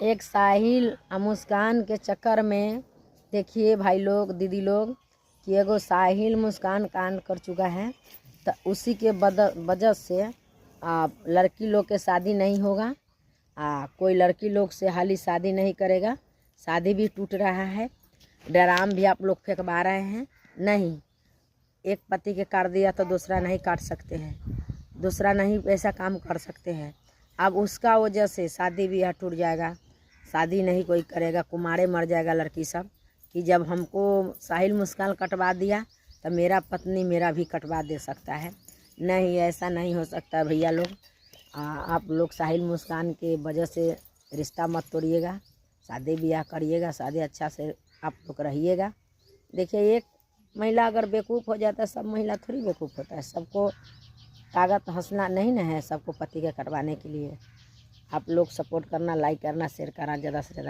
एक साहिल और मुस्कान के चक्कर में देखिए भाई लोग दीदी लोग कि एगो साहिल मुस्कान कांड कर चुका है। तो उसी के वजह से लड़की लोग के शादी नहीं होगा। कोई लड़की लोग से हाली शादी नहीं करेगा। शादी भी टूट रहा है। ड्राम भी आप लोग फेंकवा रहे हैं। नहीं, एक पति के काट दिया तो दूसरा नहीं काट सकते हैं, दूसरा नहीं ऐसा काम कर सकते हैं। अब उसका वजह से शादी भी टूट जाएगा, शादी नहीं कोई करेगा, कुमारे मर जाएगा लड़की सब कि जब हमको साहिल मुस्कान कटवा दिया तो मेरा पत्नी मेरा भी कटवा दे सकता है। नहीं, ऐसा नहीं हो सकता भैया लोग। आप लोग साहिल मुस्कान के वजह से रिश्ता मत तोड़िएगा, शादी ब्याह करिएगा, शादी अच्छा से आप लोग रहिएगा। देखिए, एक महिला अगर बेवकूफ़ हो जाता है, सब महिला थोड़ी बेवकूफ़ होता है। सबको ताकत हंसना नहीं ना है सबको पति के कटवाने के लिए। आप लोग सपोर्ट करना, लाइक करना, शेयर करना ज़्यादा से ज़्यादा।